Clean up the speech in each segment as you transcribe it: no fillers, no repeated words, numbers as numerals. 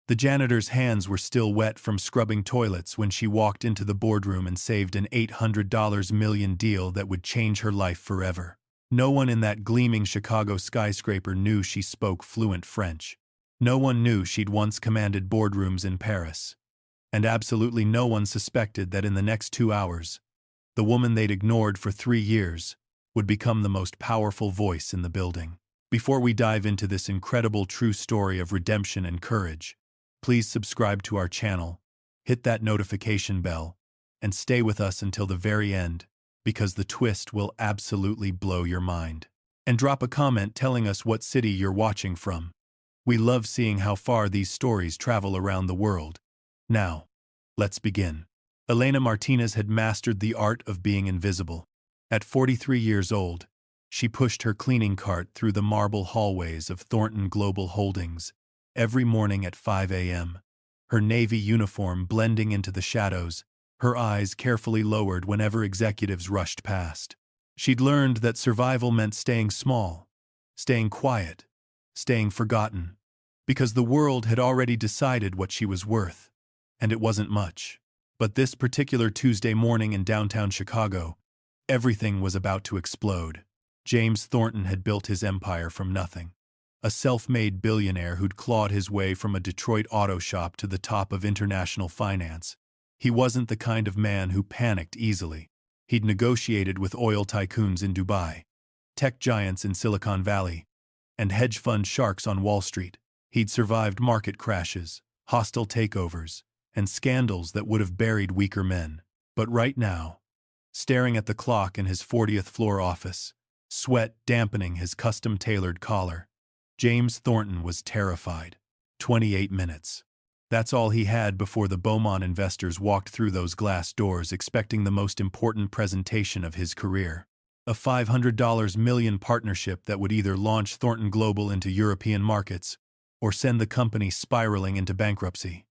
The janitor's hands were still wet from scrubbing toilets when she walked into the boardroom and saved an $800 million deal that would change her life forever. No one in that gleaming Chicago skyscraper knew she spoke fluent French. No one knew she'd once commanded boardrooms in Paris. And absolutely no one suspected that in the next 2 hours, the woman they'd ignored for 3 years would become the most powerful voice in the building. Before we dive into this incredible true story of redemption and courage, please subscribe to our channel, hit that notification bell, and stay with us until the very end, because the twist will absolutely blow your mind. And drop a comment telling us what city you're watching from. We love seeing how far these stories travel around the world. Now, let's begin. Elena Martinez had mastered the art of being invisible. At 43 years old, she pushed her cleaning cart through the marble hallways of Thornton Global Holdings every morning at 5 a.m., her navy uniform blending into the shadows, her eyes carefully lowered whenever executives rushed past. She'd learned that survival meant staying small, staying quiet, staying forgotten, because the world had already decided what she was worth, and it wasn't much. But this particular Tuesday morning in downtown Chicago, everything was about to explode. James Thornton had built his empire from nothing. A self-made billionaire who'd clawed his way from a Detroit auto shop to the top of international finance. He wasn't the kind of man who panicked easily. He'd negotiated with oil tycoons in Dubai, tech giants in Silicon Valley, and hedge fund sharks on Wall Street. He'd survived market crashes, hostile takeovers, and scandals that would have buried weaker men. But right now, staring at the clock in his 40th floor office, sweat dampening his custom-tailored collar, James Thornton was terrified. 28 minutes. That's all he had before the Beaumont investors walked through those glass doors expecting the most important presentation of his career. A $500 million partnership that would either launch Thornton Global into European markets or send the company spiraling into bankruptcy.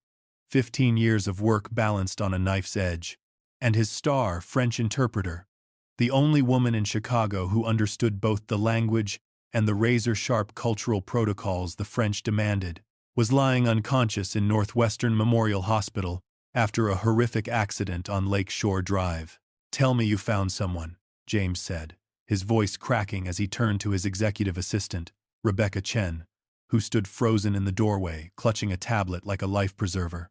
15 years of work balanced on a knife's edge. And his star, French interpreter, the only woman in Chicago who understood both the language and the razor-sharp cultural protocols the French demanded, was lying unconscious in Northwestern Memorial Hospital after a horrific accident on Lake Shore Drive. "Tell me you found someone," James said, his voice cracking as he turned to his executive assistant, Rebecca Chen, who stood frozen in the doorway, clutching a tablet like a life preserver.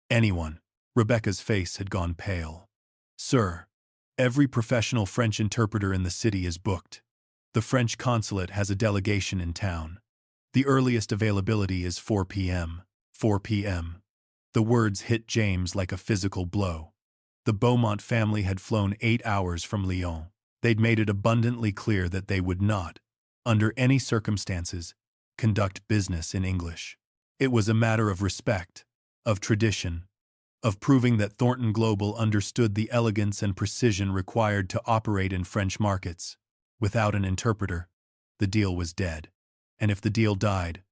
"Anyone." Rebecca's face had gone pale. "Sir, every professional French interpreter in the city is booked. The French consulate has a delegation in town. The earliest availability is 4 p.m. 4 p.m. The words hit James like a physical blow. The Beaumont family had flown 8 hours from Lyon. They'd made it abundantly clear that they would not, under any circumstances, conduct business in English. It was a matter of respect, of tradition, of proving that Thornton Global understood the elegance and precision required to operate in French markets. Without an interpreter, the deal was dead. And if the deal died,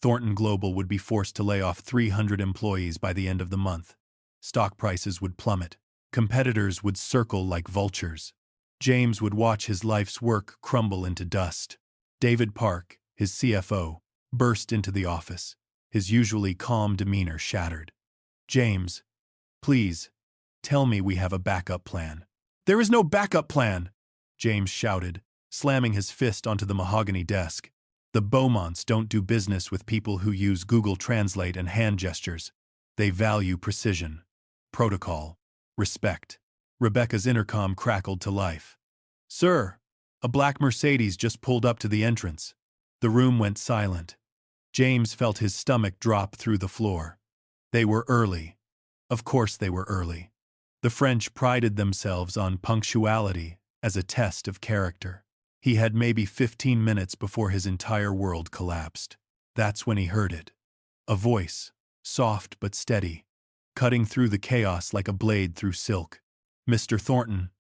Thornton Global would be forced to lay off 300 employees by the end of the month. Stock prices would plummet. Competitors would circle like vultures. James would watch his life's work crumble into dust. David Park, his CFO, burst into the office, his usually calm demeanor shattered. "James, please, tell me we have a backup plan." "There is no backup plan," James shouted, slamming his fist onto the mahogany desk. "The Beaumonts don't do business with people who use Google Translate and hand gestures. They value precision, protocol, respect." Rebecca's intercom crackled to life. "Sir, a black Mercedes just pulled up to the entrance." The room went silent. James felt his stomach drop through the floor. They were early. Of course they were early. The French prided themselves on punctuality as a test of character. He had maybe 15 minutes before his entire world collapsed. That's when he heard it. A voice, soft but steady, cutting through the chaos like a blade through silk. "Mr. Thornton,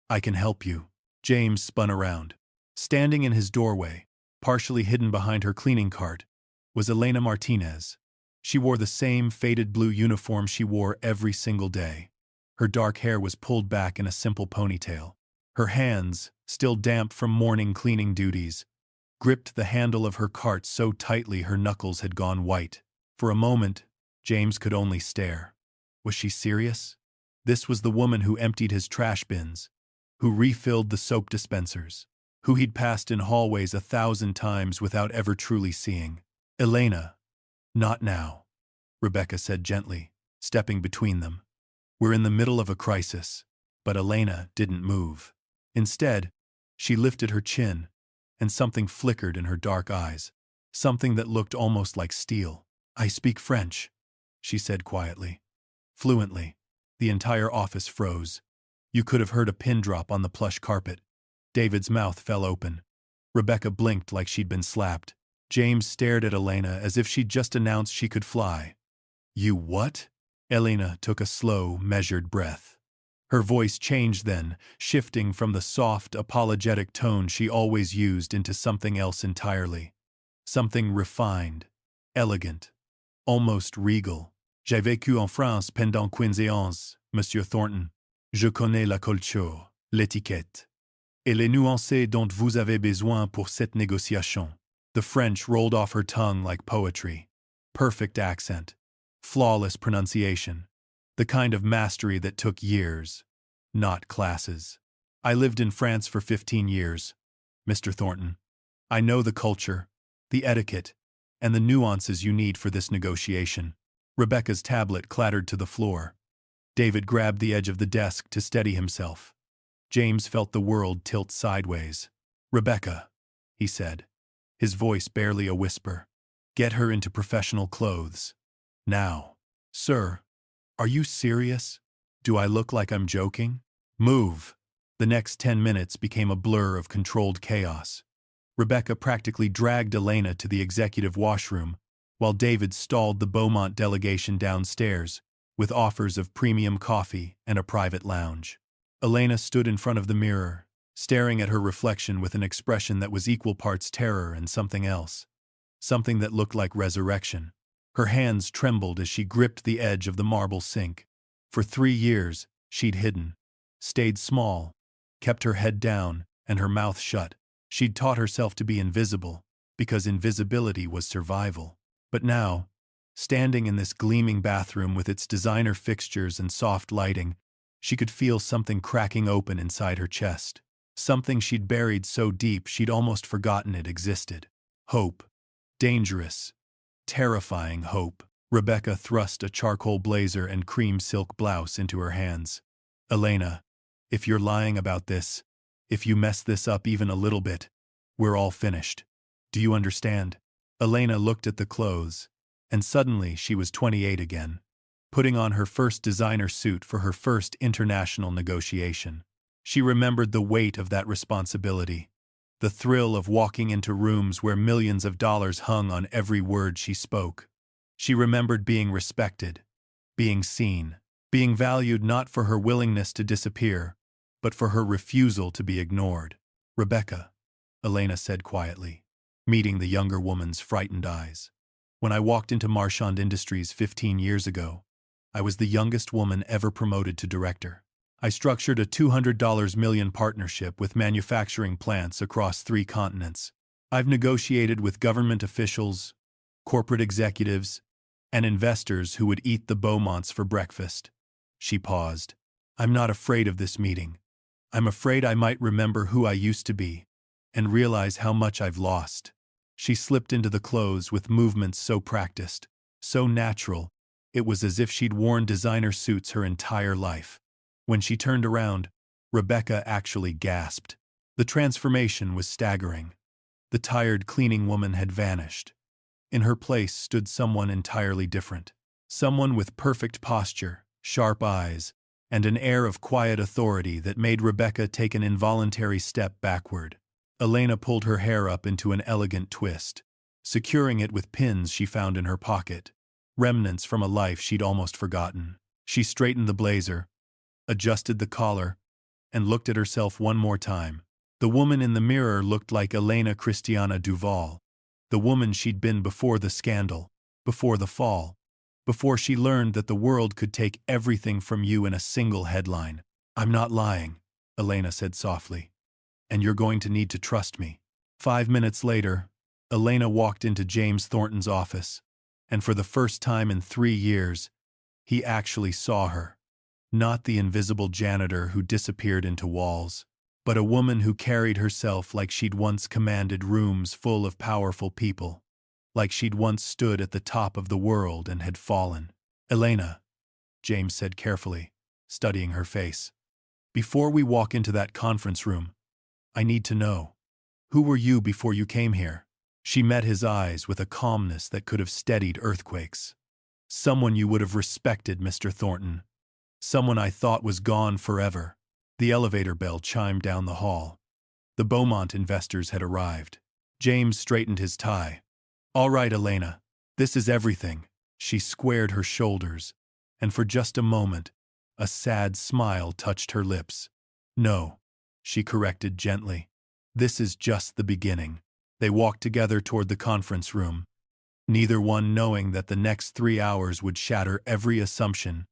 I can help you." James spun around. Standing in his doorway, partially hidden behind her cleaning cart, was Elena Martinez. She wore the same faded blue uniform she wore every single day. Her dark hair was pulled back in a simple ponytail. Her hands, still damp from morning cleaning duties, gripped the handle of her cart so tightly her knuckles had gone white. For a moment, James could only stare. Was she serious? This was the woman who emptied his trash bins, who refilled the soap dispensers, who he'd passed in hallways 1,000 times without ever truly seeing. Elena. Not now, Rebecca said gently, stepping between them. We're in the middle of a crisis. But Elena didn't move. Instead, she lifted her chin, and something flickered in her dark eyes, something that looked almost like steel. I speak French, she said quietly. Fluently. The entire office froze. You could have heard a pin drop on the plush carpet. David's mouth fell open. Rebecca blinked like she'd been slapped. James stared at Elena as if she'd just announced she could fly. You what? Elena took a slow, measured breath. Her voice changed then, shifting from the soft, apologetic tone she always used into something else entirely. Something refined, elegant, almost regal. J'ai vécu en France pendant 15 ans, Monsieur Thornton. Je connais la culture, l'étiquette, et les nuances dont vous avez besoin pour cette négociation. The French rolled off her tongue like poetry. Perfect accent, flawless pronunciation. The kind of mastery that took years, not classes. I lived in France for 15 years, Mr. Thornton. I know the culture, the etiquette, and the nuances you need for this negotiation. Rebecca's tablet clattered to the floor. David grabbed the edge of the desk to steady himself. James felt the world tilt sideways. Rebecca, he said, his voice barely a whisper. Get her into professional clothes. Now. Sir. Are you serious? Do I look like I'm joking? Move. The next 10 minutes became a blur of controlled chaos. Rebecca practically dragged Elena to the executive washroom, while David stalled the Beaumont delegation downstairs with offers of premium coffee and a private lounge. Elena stood in front of the mirror, staring at her reflection with an expression that was equal parts terror and something else. Something that looked like resurrection. Her hands trembled as she gripped the edge of the marble sink. For 3 years, she'd hidden, stayed small, kept her head down and her mouth shut. She'd taught herself to be invisible, because invisibility was survival. But now, standing in this gleaming bathroom with its designer fixtures and soft lighting, she could feel something cracking open inside her chest. Something she'd buried so deep she'd almost forgotten it existed. Hope. Dangerous, terrifying hope. Rebecca thrust a charcoal blazer and cream silk blouse into her hands. Elena, if you're lying about this, if you mess this up even a little bit, we're all finished. Do you understand? Elena looked at the clothes, and suddenly she was 28 again, putting on her first designer suit for her first international negotiation. She remembered the weight of that responsibility, the thrill of walking into rooms where millions of dollars hung on every word she spoke. She remembered being respected, being seen, being valued not for her willingness to disappear, but for her refusal to be ignored. Rebecca, Elena said quietly, meeting the younger woman's frightened eyes. When I walked into Marchand Industries 15 years ago, I was the youngest woman ever promoted to director. I structured a $200 million partnership with manufacturing plants across 3 continents. I've negotiated with government officials, corporate executives, and investors who would eat the Beaumonts for breakfast. She paused. I'm not afraid of this meeting. I'm afraid I might remember who I used to be and realize how much I've lost. She slipped into the clothes with movements so practiced, so natural, it was as if she'd worn designer suits her entire life. When she turned around, Rebecca actually gasped. The transformation was staggering. The tired cleaning woman had vanished. In her place stood someone entirely different. Someone with perfect posture, sharp eyes, and an air of quiet authority that made Rebecca take an involuntary step backward. Elena pulled her hair up into an elegant twist, securing it with pins she found in her pocket, remnants from a life she'd almost forgotten. She straightened the blazer, adjusted the collar, and looked at herself one more time. The woman in the mirror looked like Elena Christiana Duval, the woman she'd been before the scandal, before the fall, before she learned that the world could take everything from you in a single headline. I'm not lying, Elena said softly, and you're going to need to trust me. 5 minutes later, Elena walked into James Thornton's office. And for the first time in 3 years, he actually saw her. Not the invisible janitor who disappeared into walls, but a woman who carried herself like she'd once commanded rooms full of powerful people, like she'd once stood at the top of the world and had fallen. "Elena," James said carefully, studying her face, "before we walk into that conference room, I need to know, who were you before you came here?" She met his eyes with a calmness that could have steadied earthquakes. "Someone you would have respected, Mr. Thornton. Someone I thought was gone forever." The elevator bell chimed down the hall. The Beaumont investors had arrived. James straightened his tie. "All right, Elena, this is everything." She squared her shoulders, and for just a moment, a sad smile touched her lips. "No," she corrected gently. "This is just the beginning." They walked together toward the conference room, neither one knowing that the next 3 hours would shatter every assumption,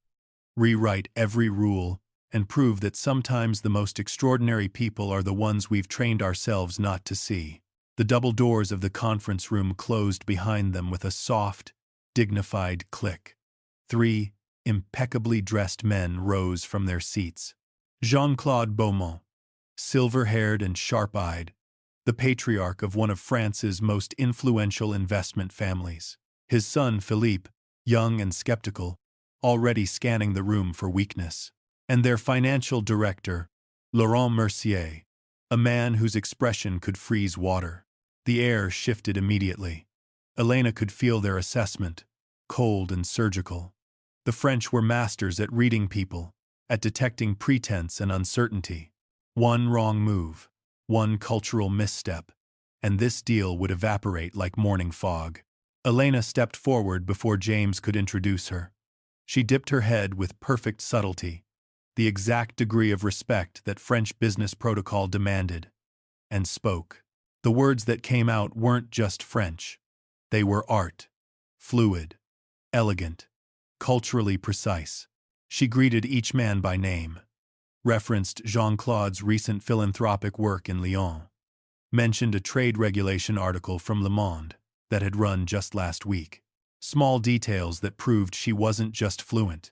rewrite every rule, and prove that sometimes the most extraordinary people are the ones we've trained ourselves not to see. The double doors of the conference room closed behind them with a soft, dignified click. 3 impeccably dressed men rose from their seats. Jean-Claude Beaumont, silver-haired and sharp-eyed, the patriarch of one of France's most influential investment families. His son, Philippe, young and skeptical, already scanning the room for weakness. And their financial director, Laurent Mercier, a man whose expression could freeze water. The air shifted immediately. Elena could feel their assessment, cold and surgical. The French were masters at reading people, at detecting pretense and uncertainty. One wrong move, one cultural misstep, and this deal would evaporate like morning fog. Elena stepped forward before James could introduce her. She dipped her head with perfect subtlety, the exact degree of respect that French business protocol demanded, and spoke. The words that came out weren't just French. They were art, fluid, elegant, culturally precise. She greeted each man by name, referenced Jean-Claude's recent philanthropic work in Lyon, mentioned a trade regulation article from Le Monde that had run just last week. Small details that proved she wasn't just fluent.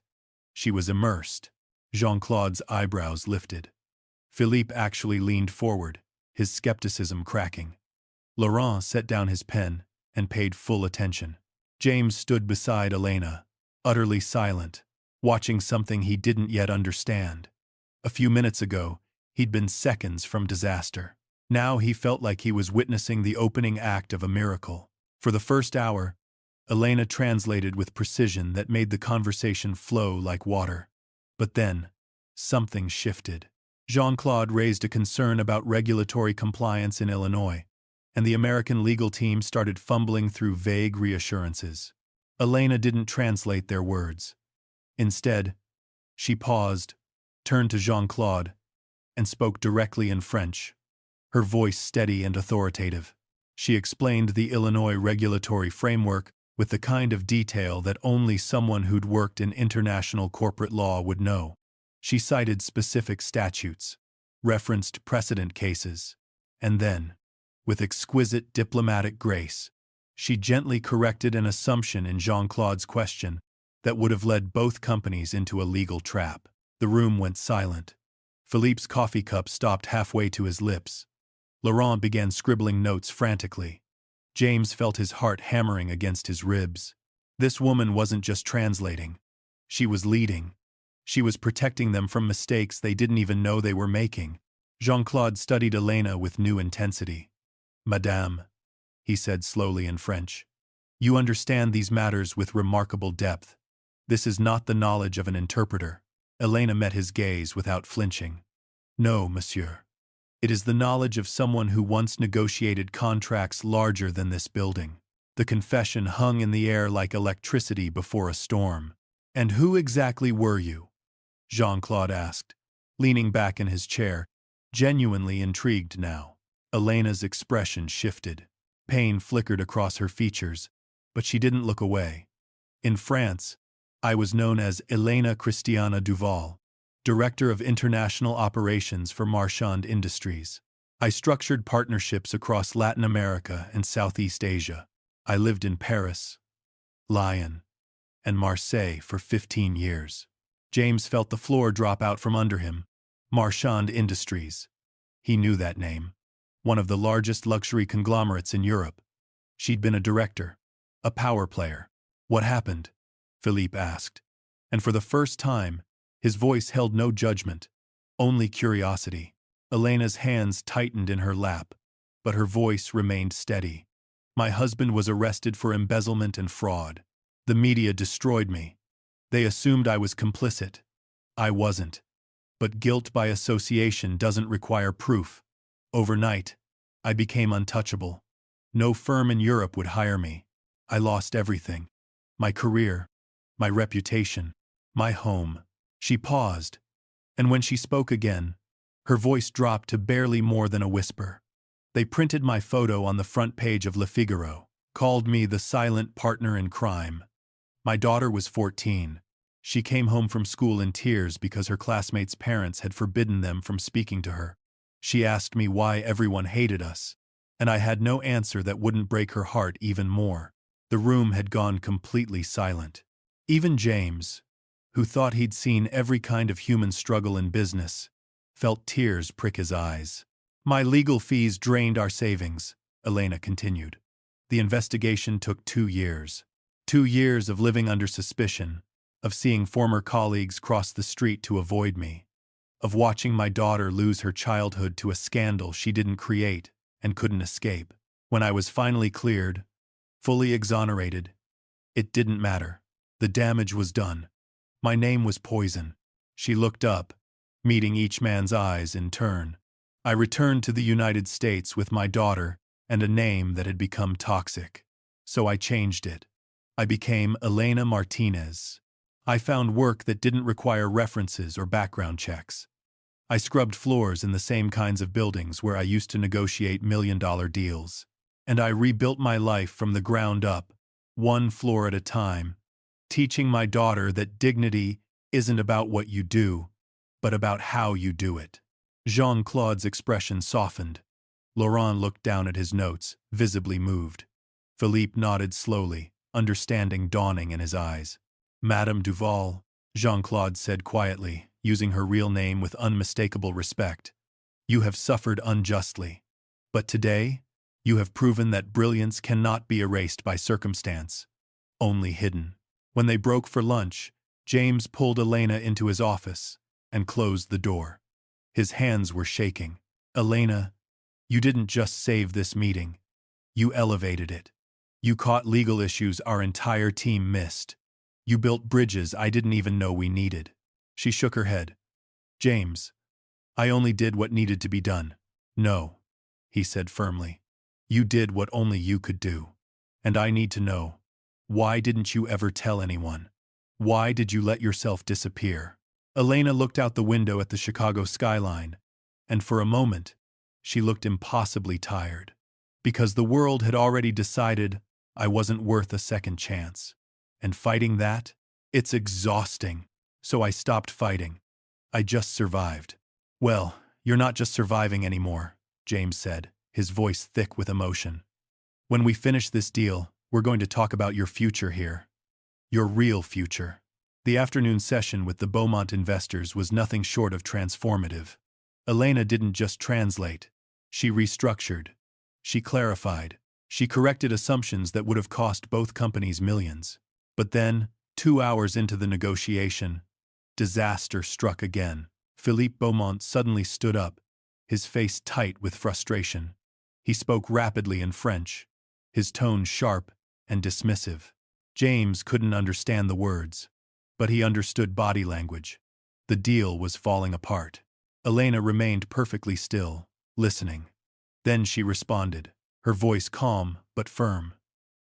She was immersed. Jean-Claude's eyebrows lifted. Philippe actually leaned forward, his skepticism cracking. Laurent set down his pen and paid full attention. James stood beside Elena, utterly silent, watching something he didn't yet understand. A few minutes ago, he'd been seconds from disaster. Now he felt like he was witnessing the opening act of a miracle. For the first hour, Elena translated with precision that made the conversation flow like water. But then, something shifted. Jean-Claude raised a concern about regulatory compliance in Illinois, and the American legal team started fumbling through vague reassurances. Elena didn't translate their words. Instead, she paused, turned to Jean-Claude, and spoke directly in French, her voice steady and authoritative. She explained the Illinois regulatory framework with the kind of detail that only someone who'd worked in international corporate law would know. She cited specific statutes, referenced precedent cases, and then, with exquisite diplomatic grace, she gently corrected an assumption in Jean-Claude's question that would have led both companies into a legal trap. The room went silent. Philippe's coffee cup stopped halfway to his lips. Laurent began scribbling notes frantically. James felt his heart hammering against his ribs. This woman wasn't just translating. She was leading. She was protecting them from mistakes they didn't even know they were making. Jean-Claude studied Elena with new intensity. "Madame," he said slowly in French, "you understand these matters with remarkable depth. This is not the knowledge of an interpreter." Elena met his gaze without flinching. "No, monsieur. It is the knowledge of someone who once negotiated contracts larger than this building." The confession hung in the air like electricity before a storm. "And who exactly were you?" Jean-Claude asked, leaning back in his chair, genuinely intrigued now. Elena's expression shifted. Pain flickered across her features, but she didn't look away. "In France, I was known as Elena Christiana Duval, Director of International Operations for Marchand Industries. I structured partnerships across Latin America and Southeast Asia. I lived in Paris, Lyon, and Marseille for 15 years. James felt the floor drop out from under him. Marchand Industries. He knew that name. One of the largest luxury conglomerates in Europe. She'd been a director, a power player. What happened? Philippe asked. And for the first time, his voice held no judgment, only curiosity. Elena's hands tightened in her lap, but her voice remained steady. My husband was arrested for embezzlement and fraud. The media destroyed me. They assumed I was complicit. I wasn't. But guilt by association doesn't require proof. Overnight, I became untouchable. No firm in Europe would hire me. I lost everything. My career, my reputation, my home. She paused, and when she spoke again, her voice dropped to barely more than a whisper. They printed my photo on the front page of Le Figaro, called me the silent partner in crime. My daughter was 14. She came home from school in tears because her classmates' parents had forbidden them from speaking to her. She asked me why everyone hated us, and I had no answer that wouldn't break her heart even more. The room had gone completely silent. Even James, who thought he'd seen every kind of human struggle in business, felt tears prick his eyes. My legal fees drained our savings, Elena continued. The investigation took 2 years. 2 years of living under suspicion, of seeing former colleagues cross the street to avoid me, of watching my daughter lose her childhood to a scandal she didn't create and couldn't escape. When I was finally cleared, fully exonerated, it didn't matter. The damage was done. My name was poison. She looked up, meeting each man's eyes in turn. I returned to the United States with my daughter and a name that had become toxic. So I changed it. I became Elena Martinez. I found work that didn't require references or background checks. I scrubbed floors in the same kinds of buildings where I used to negotiate million-dollar deals. And I rebuilt my life from the ground up, one floor at a time, teaching my daughter that dignity isn't about what you do, but about how you do it. Jean-Claude's expression softened. Laurent looked down at his notes, visibly moved. Philippe nodded slowly, understanding dawning in his eyes. Madame Duval, Jean-Claude said quietly, using her real name with unmistakable respect. You have suffered unjustly. But today, you have proven that brilliance cannot be erased by circumstance, only hidden. When they broke for lunch, James pulled Elena into his office and closed the door. His hands were shaking. Elena, you didn't just save this meeting. You elevated it. You caught legal issues our entire team missed. You built bridges I didn't even know we needed. She shook her head. James, I only did what needed to be done. No, he said firmly. You did what only you could do. And I need to know, why didn't you ever tell anyone? Why did you let yourself disappear? Elena looked out the window at the Chicago skyline, and for a moment, she looked impossibly tired. Because the world had already decided I wasn't worth a second chance. And fighting that? It's exhausting. So I stopped fighting. I just survived. Well, you're not just surviving anymore, James said, his voice thick with emotion. When we finish this deal, we're going to talk about your future here. Your real future. The afternoon session with the Beaumont investors was nothing short of transformative. Elena didn't just translate. She restructured. She clarified. She corrected assumptions that would have cost both companies millions. But then, 2 hours into the negotiation, disaster struck again. Philippe Beaumont suddenly stood up, his face tight with frustration. He spoke rapidly in French, his tone sharp and dismissive. James couldn't understand the words, but he understood body language. The deal was falling apart. Elena remained perfectly still, listening. Then she responded, her voice calm but firm.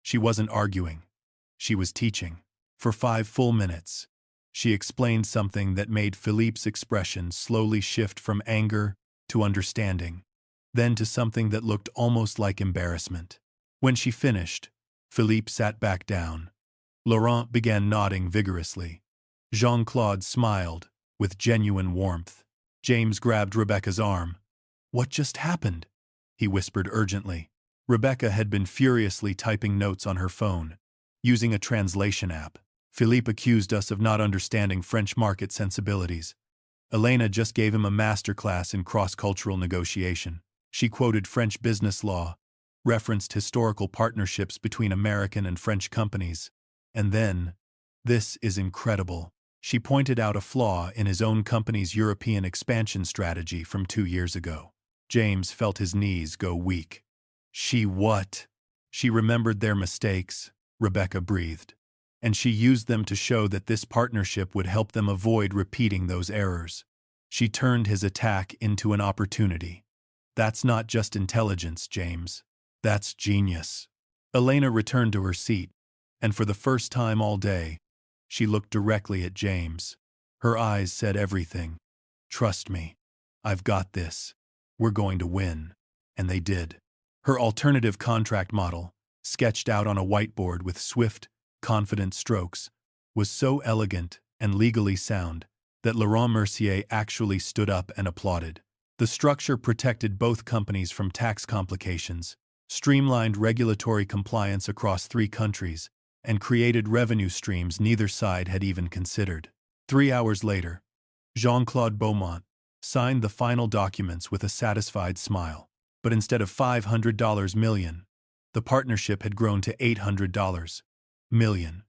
She wasn't arguing. She was teaching. For 5 full minutes, she explained something that made Philippe's expression slowly shift from anger to understanding, then to something that looked almost like embarrassment. When she finished, Philippe sat back down. Laurent began nodding vigorously. Jean-Claude smiled, with genuine warmth. James grabbed Rebecca's arm. What just happened? He whispered urgently. Rebecca had been furiously typing notes on her phone. using a translation app. Philippe accused us of not understanding French market sensibilities. Elena just gave him a masterclass in cross-cultural negotiation. She quoted French business law, referenced historical partnerships between American and French companies, and then, this is incredible, she pointed out a flaw in his own company's European expansion strategy from 2 years ago. James felt his knees go weak. What? She remembered their mistakes, Rebecca breathed, and she used them to show that this partnership would help them avoid repeating those errors. She turned his attack into an opportunity. That's not just intelligence, James. That's genius. Elena returned to her seat, and for the first time all day, she looked directly at James. Her eyes said everything. Trust me. I've got this. We're going to win. And they did. Her alternative contract model, sketched out on a whiteboard with swift, confident strokes, was so elegant and legally sound that Laurent Mercier actually stood up and applauded. The structure protected both companies from tax complications, streamlined regulatory compliance across 3 countries, and created revenue streams neither side had even considered. 3 hours later, Jean-Claude Beaumont signed the final documents with a satisfied smile. But instead of $500 million, the partnership had grown to $800 million,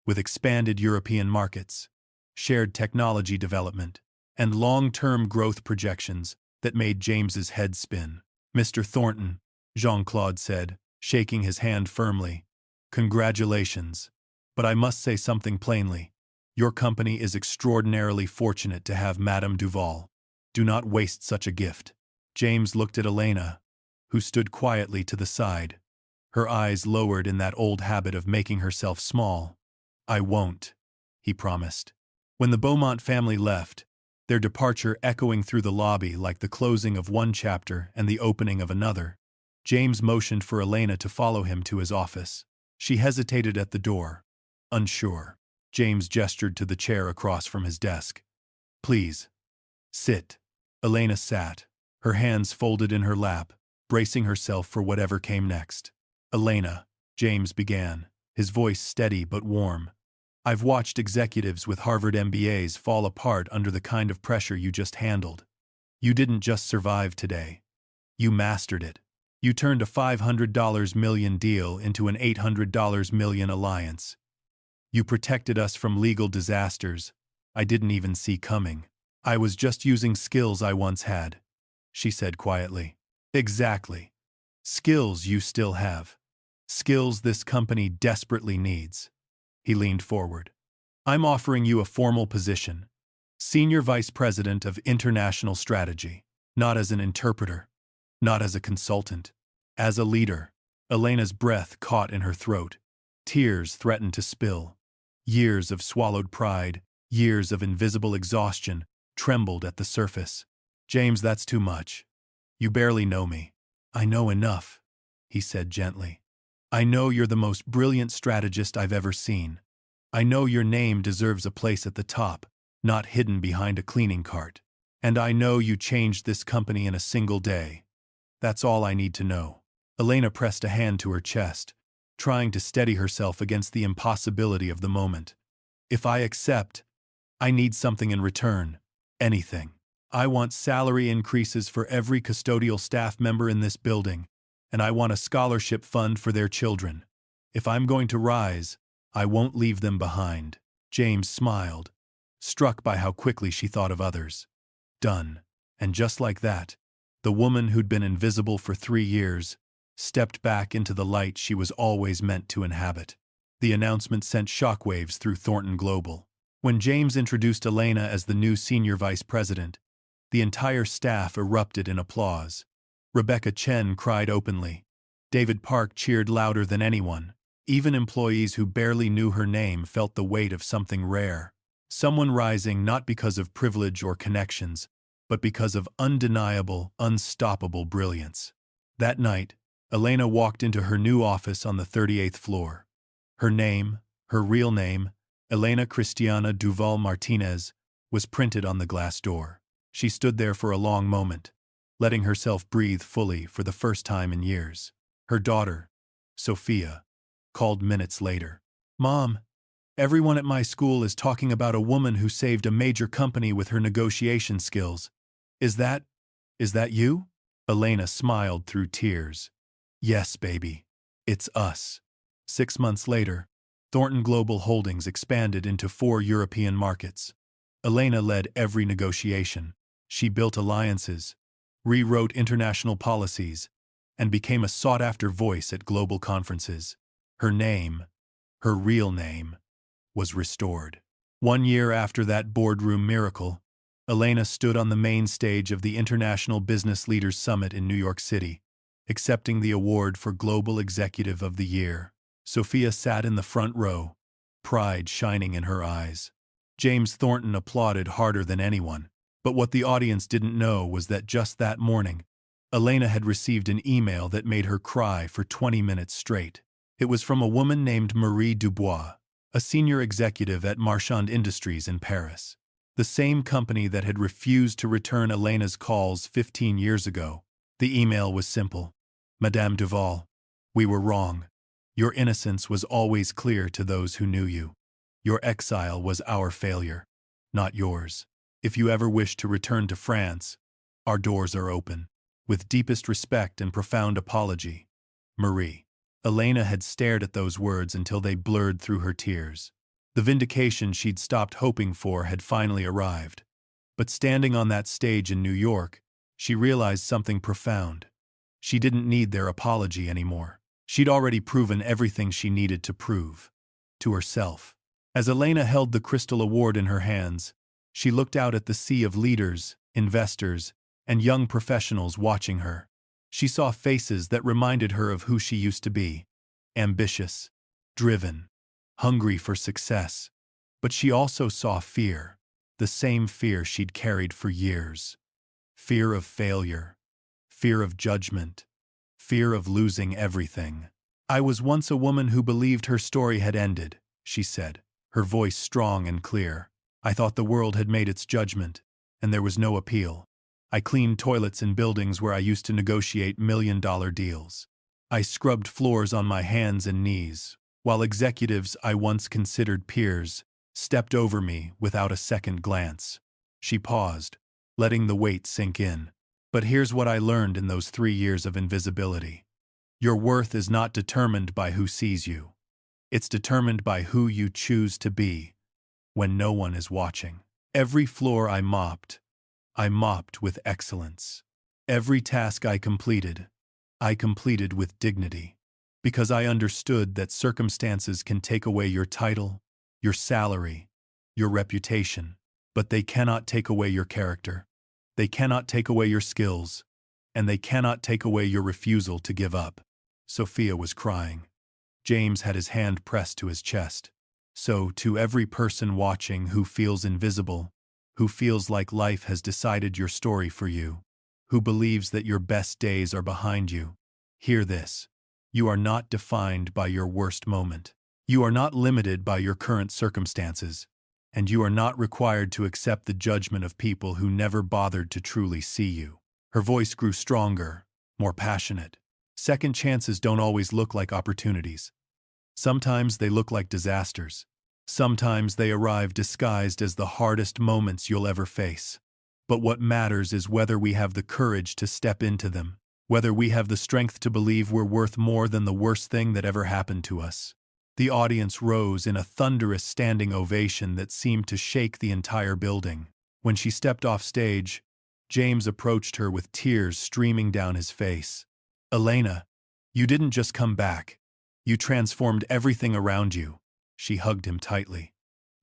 with expanded European markets, shared technology development, and long-term growth projections that made James's head spin. Mr. Thornton, Jean-Claude said, shaking his hand firmly, congratulations, but I must say something plainly. Your company is extraordinarily fortunate to have Madame Duval. Do not waste such a gift. James looked at Elena, who stood quietly to the side, her eyes lowered in that old habit of making herself small. I won't, he promised. When the Beaumont family left, their departure echoing through the lobby like the closing of one chapter and the opening of another, James motioned for Elena to follow him to his office. She hesitated at the door, unsure. James gestured to the chair across from his desk. Please, sit. Elena sat, her hands folded in her lap, bracing herself for whatever came next. Elena, James began, his voice steady but warm. I've watched executives with Harvard MBAs fall apart under the kind of pressure you just handled. You didn't just survive today. You mastered it. You turned a $500 million deal into an $800 million alliance. You protected us from legal disasters I didn't even see coming. I was just using skills I once had, she said quietly. Exactly. Skills you still have. Skills this company desperately needs. He leaned forward. I'm offering you a formal position. Senior Vice President of International Strategy. Not as an interpreter. Not as a consultant. As a leader. Elena's breath caught in her throat. Tears threatened to spill. Years of swallowed pride, years of invisible exhaustion, trembled at the surface. James, that's too much. You barely know me. I know enough, he said gently. I know you're the most brilliant strategist I've ever seen. I know your name deserves a place at the top, not hidden behind a cleaning cart. And I know you changed this company in a single day. That's all I need to know. Elena pressed a hand to her chest, trying to steady herself against the impossibility of the moment. If I accept, I need something in return. Anything. I want salary increases for every custodial staff member in this building, and I want a scholarship fund for their children. If I'm going to rise, I won't leave them behind. James smiled, struck by how quickly she thought of others. Done. And just like that, the woman who'd been invisible for 3 years stepped back into the light she was always meant to inhabit. The announcement sent shockwaves through Thornton Global. When James introduced Elena as the new senior vice president, the entire staff erupted in applause. Rebecca Chen cried openly. David Park cheered louder than anyone. Even employees who barely knew her name felt the weight of something rare. Someone rising not because of privilege or connections, but because of undeniable, unstoppable brilliance. That night, Elena walked into her new office on the 38th floor. Her name, her real name, Elena Cristiana Duval Martinez, was printed on the glass door. She stood there for a long moment, letting herself breathe fully for the first time in years. Her daughter, Sophia, called minutes later. Mom, everyone at my school is talking about a woman who saved a major company with her negotiation skills. Is that you? Elena smiled through tears. Yes, baby. It's us. 6 months later, Thornton Global Holdings expanded into 4 European markets. Elena led every negotiation. She built alliances, rewrote international policies, and became a sought-after voice at global conferences. Her name, her real name, was restored. 1 year after that boardroom miracle, Elena stood on the main stage of the International Business Leaders Summit in New York City, accepting the award for Global Executive of the Year. Sophia sat in the front row, pride shining in her eyes. James Thornton applauded harder than anyone, but what the audience didn't know was that just that morning, Elena had received an email that made her cry for 20 minutes straight. It was from a woman named Marie Dubois, a senior executive at Marchand Industries in Paris, the same company that had refused to return Elena's calls 15 years ago. The email was simple. Madame Duval, we were wrong. Your innocence was always clear to those who knew you. Your exile was our failure, not yours. If you ever wish to return to France, our doors are open. With deepest respect and profound apology, Marie. Elena had stared at those words until they blurred through her tears. The vindication she'd stopped hoping for had finally arrived. But standing on that stage in New York, she realized something profound. She didn't need their apology anymore. She'd already proven everything she needed to prove. To herself. As Elena held the crystal award in her hands, she looked out at the sea of leaders, investors, and young professionals watching her. She saw faces that reminded her of who she used to be. Ambitious, driven, hungry for success. But she also saw fear, the same fear she'd carried for years. Fear of failure, fear of judgment, fear of losing everything. I was once a woman who believed her story had ended, she said, her voice strong and clear. I thought the world had made its judgment, and there was no appeal. I cleaned toilets in buildings where I used to negotiate million-dollar deals. I scrubbed floors on my hands and knees, while executives I once considered peers stepped over me without a second glance. She paused, letting the weight sink in. But here's what I learned in those 3 years of invisibility. Your worth is not determined by who sees you. It's determined by who you choose to be when no one is watching. Every floor I mopped with excellence. Every task I completed with dignity. Because I understood that circumstances can take away your title, your salary, your reputation, but they cannot take away your character. They cannot take away your skills, and they cannot take away your refusal to give up. Sophia was crying. James had his hand pressed to his chest. So, to every person watching who feels invisible, who feels like life has decided your story for you, who believes that your best days are behind you, hear this. You are not defined by your worst moment. You are not limited by your current circumstances, and you are not required to accept the judgment of people who never bothered to truly see you. Her voice grew stronger, more passionate. Second chances don't always look like opportunities. Sometimes they look like disasters. Sometimes they arrive disguised as the hardest moments you'll ever face. But what matters is whether we have the courage to step into them, whether we have the strength to believe we're worth more than the worst thing that ever happened to us. The audience rose in a thunderous standing ovation that seemed to shake the entire building. When she stepped off stage, James approached her with tears streaming down his face. Elena, you didn't just come back. You transformed everything around you. She hugged him tightly.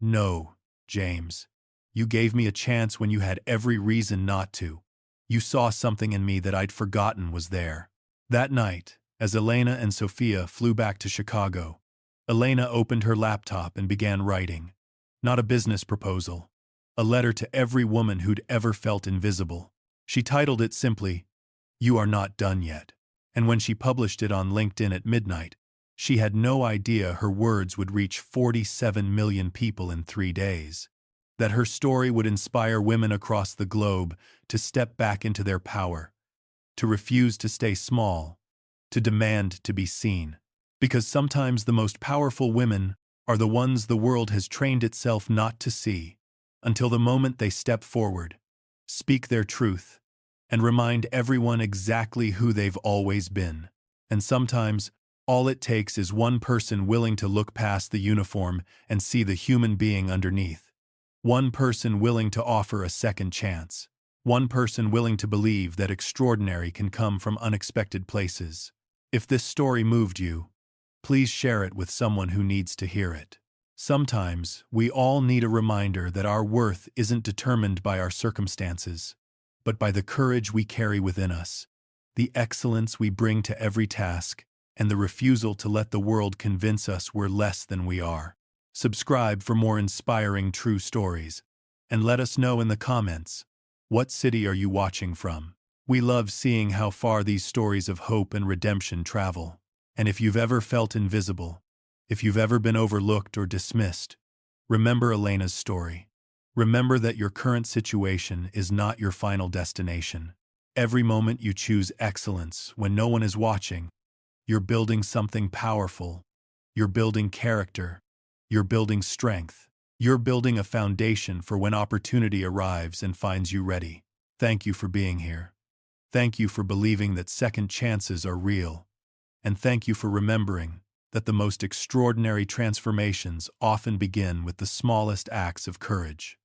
No, James. You gave me a chance when you had every reason not to. You saw something in me that I'd forgotten was there. That night, as Elena and Sophia flew back to Chicago, Elena opened her laptop and began writing. Not a business proposal. A letter to every woman who'd ever felt invisible. She titled it simply, You Are Not Done Yet. And when she published it on LinkedIn at midnight, she had no idea her words would reach 47 million people in 3 days. That her story would inspire women across the globe to step back into their power, to refuse to stay small, to demand to be seen. Because sometimes the most powerful women are the ones the world has trained itself not to see, until the moment they step forward, speak their truth, and remind everyone exactly who they've always been. And sometimes, all it takes is one person willing to look past the uniform and see the human being underneath. One person willing to offer a second chance. One person willing to believe that extraordinary can come from unexpected places. If this story moved you, please share it with someone who needs to hear it. Sometimes, we all need a reminder that our worth isn't determined by our circumstances, but by the courage we carry within us, the excellence we bring to every task, and the refusal to let the world convince us we're less than we are. Subscribe for more inspiring true stories, and let us know in the comments, what city are you watching from? We love seeing how far these stories of hope and redemption travel. And if you've ever felt invisible, if you've ever been overlooked or dismissed, remember Elena's story. Remember that your current situation is not your final destination. Every moment you choose excellence when no one is watching, you're building something powerful. You're building character. You're building strength. You're building a foundation for when opportunity arrives and finds you ready. Thank you for being here. Thank you for believing that second chances are real. And thank you for remembering that the most extraordinary transformations often begin with the smallest acts of courage.